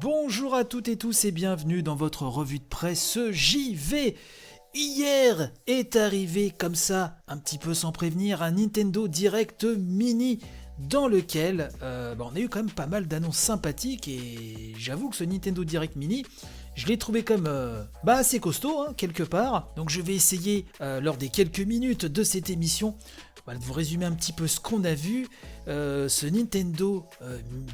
Bonjour à toutes et tous et bienvenue dans votre revue de presse JV. Hier est arrivé comme ça, un petit peu sans prévenir, un Nintendo Direct Mini dans lequel on a eu quand même pas mal d'annonces sympathiques et j'avoue que ce Nintendo Direct Mini, je l'ai trouvé comme assez costaud quelque part. Donc je vais essayer lors des quelques minutes de cette émission de vous résumer un petit peu ce qu'on a vu. Ce Nintendo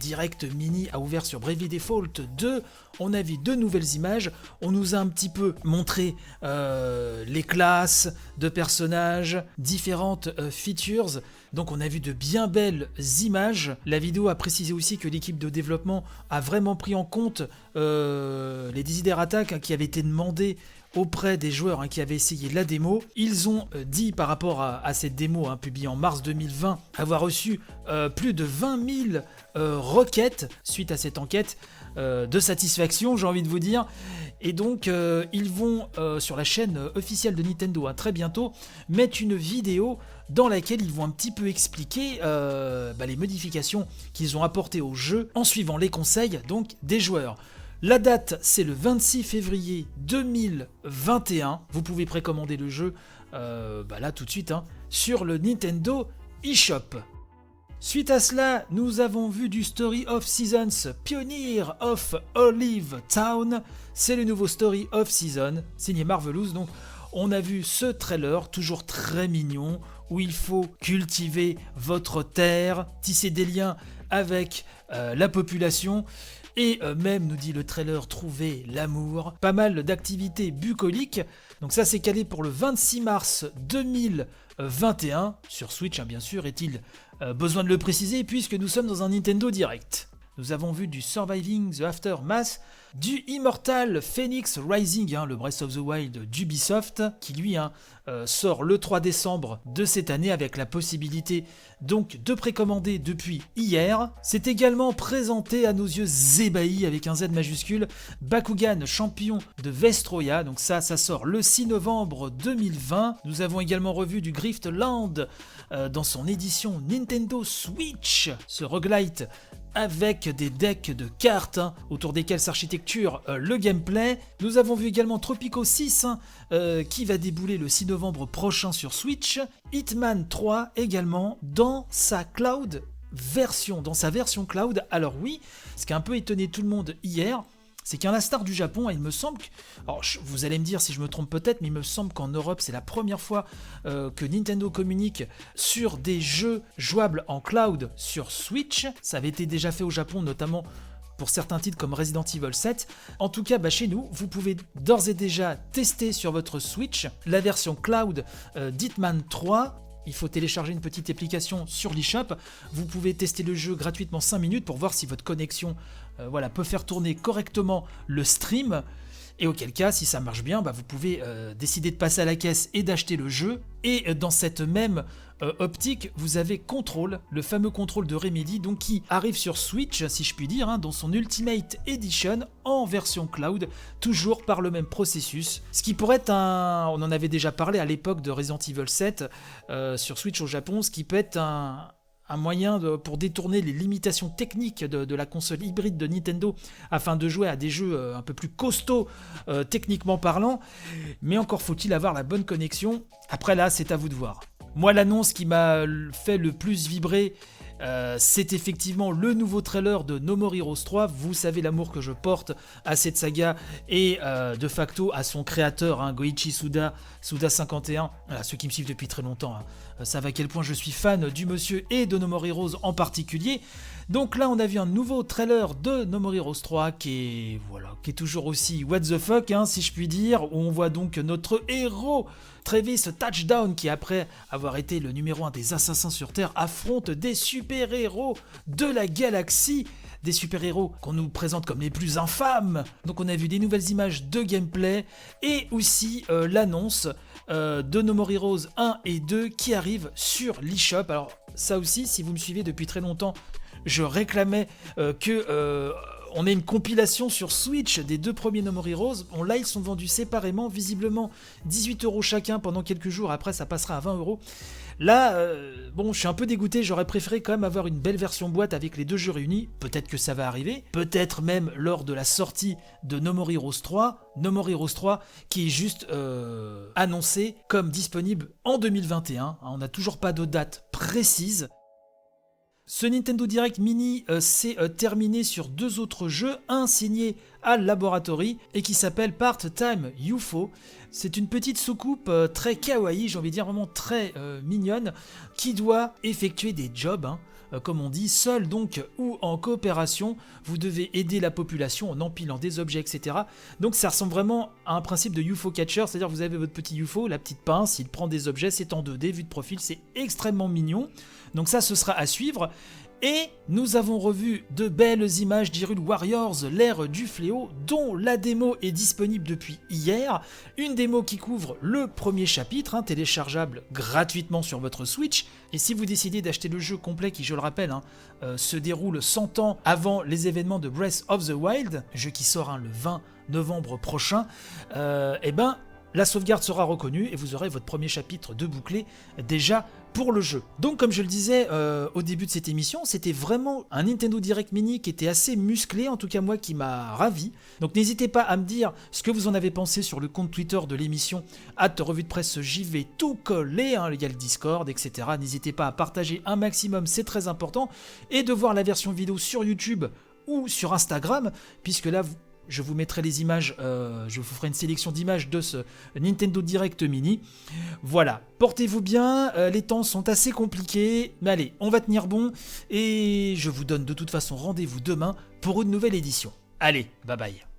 Direct Mini a ouvert sur Bravely Default 2. On a vu deux nouvelles images. On nous a un petit peu montré les classes de personnages, différentes features. Donc on a vu de bien belles images. La vidéo a précisé aussi que l'équipe de développement a vraiment pris en compte les desiderata qui avaient été demandés auprès des joueurs qui avaient essayé la démo. Ils ont dit par rapport à cette démo publiée en mars 2020 avoir reçu plus de 20 000 requêtes suite à cette enquête de satisfaction, j'ai envie de vous dire. Et donc ils vont sur la chaîne officielle de Nintendo très bientôt mettre une vidéo dans laquelle ils vont un petit peu expliquer les modifications qu'ils ont apportées au jeu en suivant les conseils donc des joueurs. La date, c'est le 26 février 2021. Vous pouvez précommander le jeu là tout de suite sur le Nintendo eShop. Suite à cela, nous avons vu du Story of Seasons, Pioneer of Olive Town. C'est le nouveau Story of Season, signé Marvelous. Donc, on a vu ce trailer, toujours très mignon, où il faut cultiver votre terre, tisser des liens avec la population. Et même, nous dit le trailer, trouver l'amour. Pas mal d'activités bucoliques. Donc ça, c'est calé pour le 26 mars 2021. Sur Switch, bien sûr, est-il besoin de le préciser, puisque nous sommes dans un Nintendo Direct. Nous avons vu du Surviving the Aftermath, du Immortal Phoenix Rising, le Breath of the Wild d'Ubisoft, qui lui sort le 3 décembre de cette année avec la possibilité donc de précommander depuis hier. C'est également présenté à nos yeux ébahis avec un Z majuscule, Bakugan champion de Vestroya, donc ça sort le 6 novembre 2020. Nous avons également revu du Griftland dans son édition Nintendo Switch, ce roguelite avec des decks de cartes autour desquels s'architecture le gameplay. Nous avons vu également Tropico 6 qui va débouler le 6 novembre prochain sur Switch. Hitman 3 également dans sa version cloud. Alors oui, ce qui a un peu étonné tout le monde hier, c'est qu'à l'instar du Japon, il me semble que... Alors, vous allez me dire si je me trompe peut-être, mais il me semble qu'en Europe, c'est la première fois que Nintendo communique sur des jeux jouables en cloud sur Switch. Ça avait été déjà fait au Japon, notamment pour certains titres comme Resident Evil 7. En tout cas, chez nous, vous pouvez d'ores et déjà tester sur votre Switch la version cloud d'Hitman 3. Il faut télécharger une petite application sur l'eShop. Vous pouvez tester le jeu gratuitement 5 minutes pour voir si votre connexion peut faire tourner correctement le stream. Et auquel cas, si ça marche bien, vous pouvez décider de passer à la caisse et d'acheter le jeu. Et dans cette même optique, vous avez Control, le fameux Control de Remedy, donc qui arrive sur Switch, si je puis dire, dans son Ultimate Edition en version cloud, toujours par le même processus. Ce qui pourrait être on en avait déjà parlé à l'époque de Resident Evil 7 sur Switch au Japon, ce qui peut être un moyen pour détourner les limitations techniques de la console hybride de Nintendo afin de jouer à des jeux un peu plus costauds techniquement parlant, mais encore faut-il avoir la bonne connexion. Après là, c'est à vous de voir. Moi, l'annonce qui m'a fait le plus vibrer, c'est effectivement le nouveau trailer de No More Heroes 3. Vous savez l'amour que je porte à cette saga et de facto à son créateur, Goichi Suda 51. Voilà, ceux qui me suivent depuis très longtemps savent à quel point je suis fan du monsieur et de No More Heroes en particulier. Donc là, on a vu un nouveau trailer de No More Heroes 3 qui est toujours aussi what the fuck, si je puis dire, où on voit donc notre héros Travis Touchdown qui, après avoir été le numéro 1 des assassins sur Terre, affronte des super-héros de la galaxie, des super-héros qu'on nous présente comme les plus infâmes. Donc on a vu des nouvelles images de gameplay et aussi l'annonce de No More Heroes 1 et 2 qui arrivent sur l'eShop. Alors ça aussi, si vous me suivez depuis très longtemps, je réclamais on ait une compilation sur Switch des deux premiers No More Heroes. Là, ils sont vendus séparément, visiblement 18€ chacun pendant quelques jours. Après, ça passera à 20€. Là, bon, je suis un peu dégoûté, j'aurais préféré quand même avoir une belle version boîte avec les deux jeux réunis, peut-être que ça va arriver, peut-être même lors de la sortie de No More Heroes 3, qui est juste annoncé comme disponible en 2021, on n'a toujours pas de date précise. Ce Nintendo Direct Mini s'est terminé sur deux autres jeux, un signé HAL Laboratory et qui s'appelle Part-Time UFO. C'est une petite soucoupe très kawaii, j'ai envie de dire vraiment très mignonne, qui doit effectuer des jobs, comme on dit, seul donc ou en coopération. Vous devez aider la population en empilant des objets, etc. Donc ça ressemble vraiment à un principe de UFO Catcher, c'est-à-dire que vous avez votre petit UFO, la petite pince, il prend des objets, c'est en 2D, vue de profil, c'est extrêmement mignon. Donc ça, ce sera à suivre. Et nous avons revu de belles images d'Hyrule Warriors, l'ère du fléau, dont la démo est disponible depuis hier. Une démo qui couvre le premier chapitre, téléchargeable gratuitement sur votre Switch. Et si vous décidez d'acheter le jeu complet, qui je le rappelle, se déroule 100 ans avant les événements de Breath of the Wild, jeu qui sort le 20 novembre prochain, la sauvegarde sera reconnue et vous aurez votre premier chapitre de bouclé déjà pour le jeu. Donc comme je le disais au début de cette émission, c'était vraiment un Nintendo Direct Mini qui était assez musclé, en tout cas moi qui m'a ravi. Donc n'hésitez pas à me dire ce que vous en avez pensé sur le compte Twitter de l'émission @revue de presse JV tout collé, il y a le Discord, etc. N'hésitez pas à partager un maximum, c'est très important, et de voir la version vidéo sur YouTube ou sur Instagram, puisque là je vous mettrai les images, je vous ferai une sélection d'images de ce Nintendo Direct Mini. Voilà, portez-vous bien, les temps sont assez compliqués, mais allez, on va tenir bon, et je vous donne de toute façon rendez-vous demain pour une nouvelle édition. Allez, bye bye.